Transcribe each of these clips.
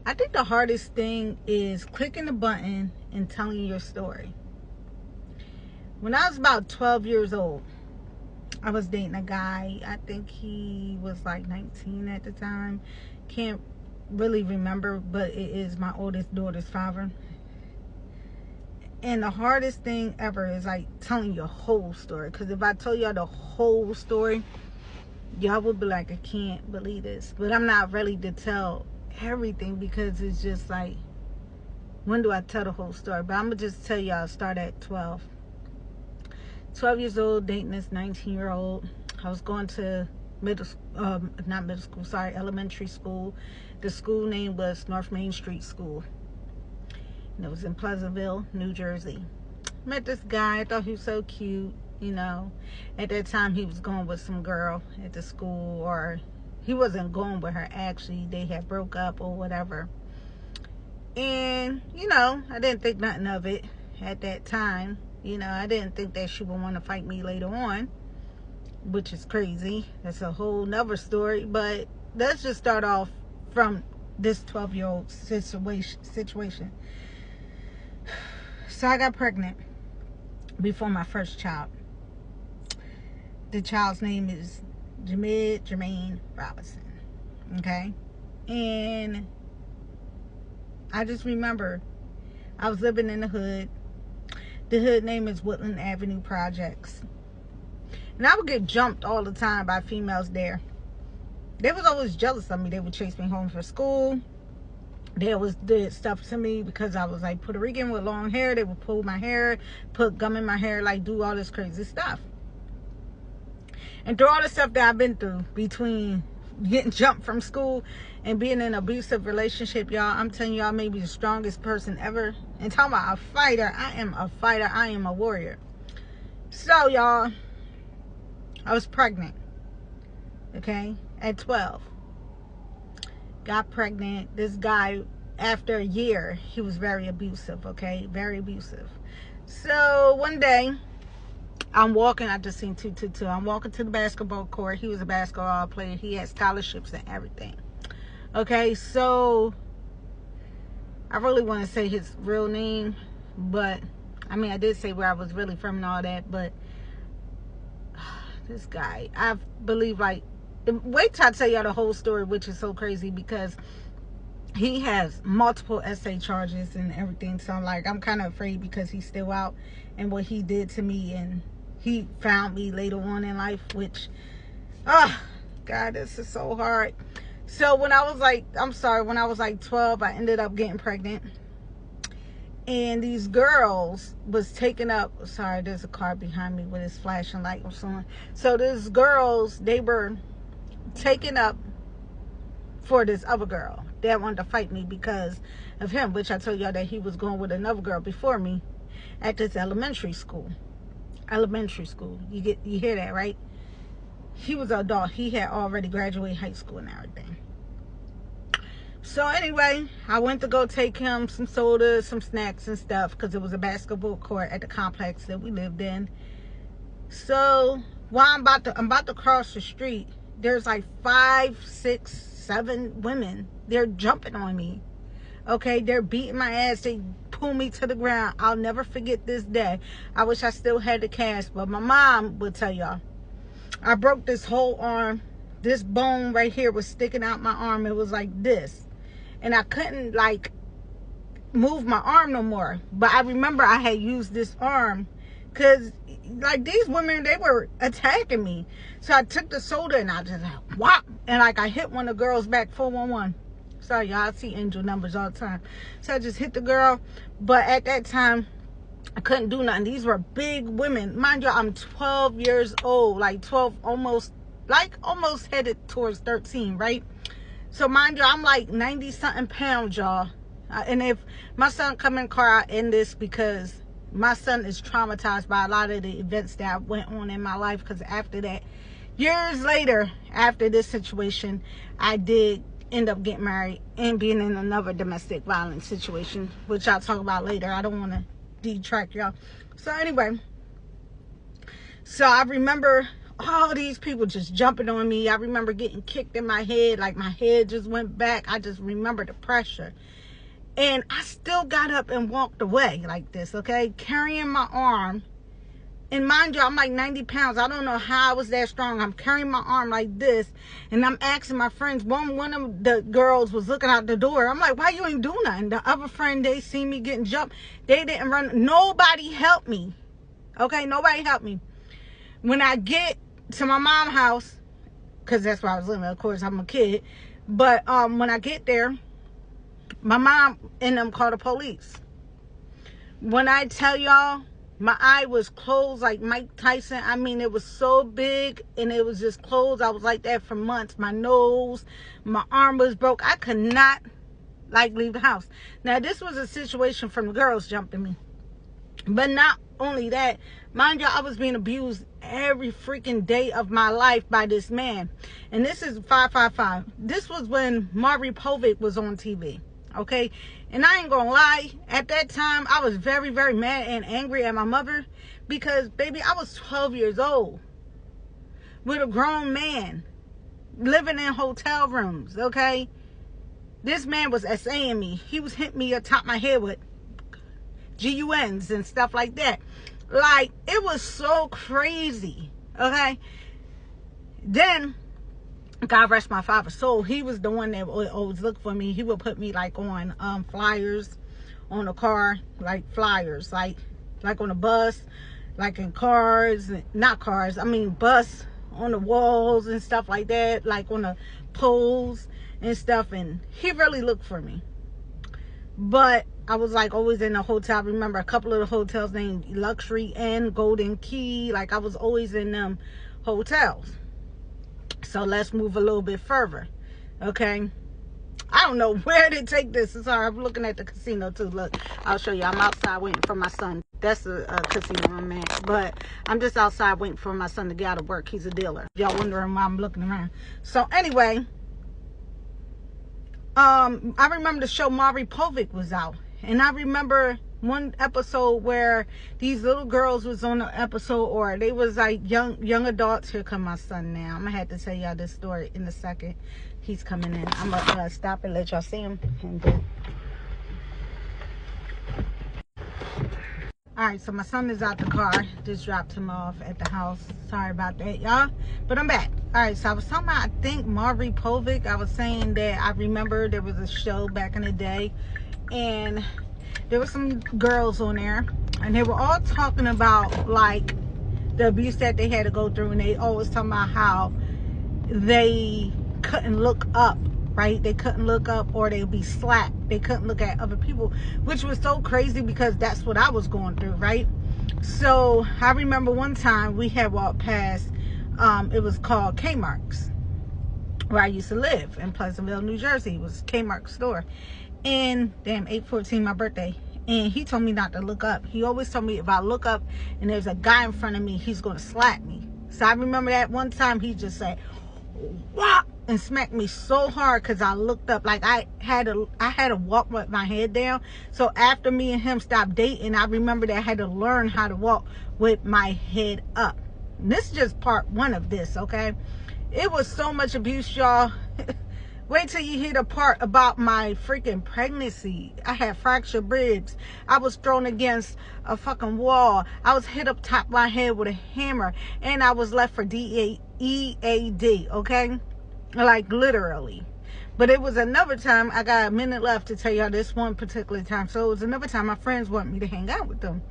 I think the hardest thing is clicking the button and telling your story. When I was about 12 years old, I was dating a guy. I think he was like 19 at the time. Can't really remember, but it is my oldest daughter's father. And the hardest thing ever is like telling your whole story. Because if I tell y'all the whole story, y'all would be like, I can't believe this. But I'm not ready to tell everything because it's just like, when do I tell the whole story? But I'm going to just tell y'all, start at 12. 12 years old, dating this 19-year-old. I was going to elementary school. The school name was North Main Street School. And it was in Pleasantville, New Jersey. Met this guy. I thought he was so cute, you know. At that time, he was going with some girl at the school, or he wasn't going with her, actually. They had broke up or whatever. And, you know, I didn't think nothing of it at that time. You know, I didn't think that she would want to fight me later on, which is crazy. That's a whole nother story. But let's just start off from this 12-year-old situation. So I got pregnant before my first child. The child's name is Jermaine Robinson. Okay? And I just remember I was living in the hood. The hood name is Woodland Avenue Projects. And I would get jumped all the time by females there. They was always jealous of me. They would chase me home from school. They always did stuff to me because I was like Puerto Rican with long hair. They would pull my hair, put gum in my hair, like do all this crazy stuff. And through all the stuff that I've been through, between getting jumped from school and being in an abusive relationship, y'all, I'm telling y'all, I may be the strongest person ever. And talking about a fighter, I am a fighter. I am a warrior. So, y'all, I was pregnant, okay, at 12. Got pregnant. This guy, after a year, he was very abusive, okay, very abusive. So, one day, I'm walking, I just seen 222. I'm walking to the basketball court. He was a basketball player. He had scholarships and everything. Okay, so I really want to say his real name, but I mean, I did say where I was really from and all that, but this guy, I believe, like, wait till I tell y'all the whole story, which is so crazy because he has multiple SA charges and everything. So I'm kind of afraid because he's still out and what he did to me, and he found me later on in life, which, God, this is so hard. So when I was like, when I was like 12, I ended up getting pregnant. And these girls was taking up, sorry, there's a car behind me with his flashing light or something. So these girls, they were taken up for this other girl that wanted to fight me because of him, which I told y'all that he was going with another girl before me at this elementary school. You hear that, right? He was an adult. He had already graduated high school and everything. So anyway, I went to go take him some sodas, some snacks and stuff, because it was a basketball court at the complex that we lived in. So while I'm about to cross the street, there's like 5, 6, 7 women. They're jumping on me. Okay, they're beating my ass. They pull me to the ground. I'll never forget this day. I wish I still had the cast, but my mom would tell y'all. I broke this whole arm. This bone right here was sticking out my arm. It was like this. And I couldn't, like, move my arm no more. But I remember I had used this arm because, like, these women, they were attacking me. So I took the soda and I just, whop. And, like, I hit one of the girls back, 411. Sorry, y'all, I see angel numbers all the time. So I just hit the girl. But at that time, I couldn't do nothing. These were big women. Mind you, I'm 12 years old. Like 12, almost headed towards 13, right? So mind you, I'm like 90-something pounds, y'all. And if my son come in the car, I end this because my son is traumatized by a lot of the events that went on in my life. Because after that, years later, after this situation, I did end up getting married and being in another domestic violence situation, which I'll talk about later. I don't want to detract y'all. So anyway, so I remember all these people just jumping on me. I remember getting kicked in my head, like my head just went back. I just remember the pressure. And I still got up and walked away like this, okay? Carrying my arm. And mind you, I'm like 90 pounds. I don't know how I was that strong. I'm carrying my arm like this. And I'm asking my friends. One of the girls was looking out the door. I'm like, why you ain't do nothing? The other friend, they see me getting jumped. They didn't run. Nobody helped me. Okay? Nobody helped me. When I get to my mom's house, because that's where I was living. Of course, I'm a kid. But when I get there, my mom and them called the police. When I tell y'all, my eye was closed like Mike Tyson. I mean, it was so big and it was just closed. I was like that for months. My nose, my arm was broke. I could not like leave the house. Now, this was a situation from the girls jumping me. But not only that, mind you, I was being abused every freaking day of my life by this man. And this is 555. This was when Maury Povich was on TV. Okay, and I ain't gonna lie, at that time I was very, very mad and angry at my mother because, baby, I was 12 years old with a grown man living in hotel rooms. Okay, this man was SAing me. He was hitting me atop my head with GUNs and stuff like that. Like, it was so crazy. Okay, then God rest my father's soul, he was the one that would always look for me. He would put me like on flyers on the car, like flyers, like on a bus, like in cars, not cars, I mean bus, on the walls and stuff like that, like on the poles and stuff. And he really looked for me. But I was like always in a hotel. I remember a couple of the hotels named Luxury and Golden Key. Like, I was always in them hotels. So let's move a little bit further. Okay, I don't know where to take this. Sorry, I'm looking at the casino too. Look, I'll show you. I'm outside waiting for my son. That's a casino I'm at. But I'm just outside waiting for my son to get out of work. He's a dealer. Y'all wondering why I'm looking around. So anyway, I remember the show Maury Povich was out. And I remember one episode where these little girls was on the episode, or they was like young adults. Here come my son now. I'm gonna have to tell y'all this story in a second. He's coming in. I'm gonna stop and let y'all see him. And then, all right, so my son is out the car. Just dropped him off at the house. Sorry about that, y'all, but I'm back. All right, so I was talking about, I think, Maury Povich. I was saying that I remember there was a show back in the day, and there were some girls on there, and they were all talking about like the abuse that they had to go through. And they always talking about how they couldn't look up, right? They couldn't look up, or they'd be slapped. They couldn't look at other people, which was so crazy because that's what I was going through, right? So I remember one time we had walked past, it was called Kmart's, where I used to live in Pleasantville, New Jersey. It was Kmart store. And damn, 8/14, my birthday. And he told me not to look up. He always told me if I look up and there's a guy in front of me, he's going to slap me. So I remember that one time he just said, "Whop," and smacked me so hard because I looked up. Like, I had to walk with my head down. So after me and him stopped dating, I remember that I had to learn how to walk with my head up. And this is just part one of this, okay? It was so much abuse, y'all. Wait till you hear the part about my freaking pregnancy. I had fractured ribs. I was thrown against a fucking wall. I was hit up top of my head with a hammer. And I was left for EAD, okay? Like, literally. But it was another time, I got a minute left to tell y'all this one particular time. So it was another time my friends want me to hang out with them.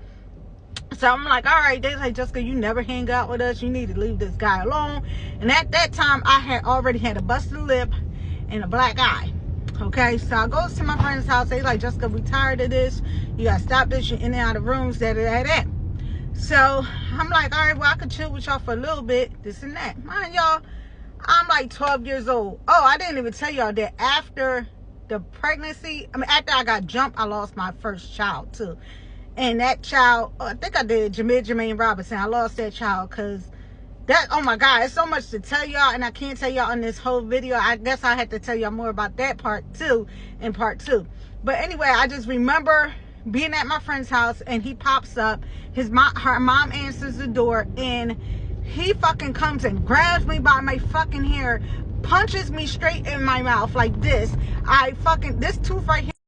So I'm like, all right. They're like, Jessica, you never hang out with us. You need to leave this guy alone. And at that time, I had already had a busted lip and a black eye. Okay, so I goes to my friend's house. They like, Jessica, we tired of this. You gotta stop this. You're in and out of rooms, that. So I'm like, all right, well, I could chill with y'all for a little bit, this and that. Mind y'all, I'm like 12 years old. Oh, I didn't even tell y'all that after the pregnancy, I mean, after I got jumped, I lost my first child too. And that child, I think I did Jermaine Robinson. I lost that child because that, oh my God, it's so much to tell y'all, and I can't tell y'all in this whole video. I guess I had to tell y'all more about that part too in part two. But anyway, I just remember being at my friend's house, and he pops up. Her mom answers the door, and he fucking comes and grabs me by my fucking hair, punches me straight in my mouth like this. This tooth right here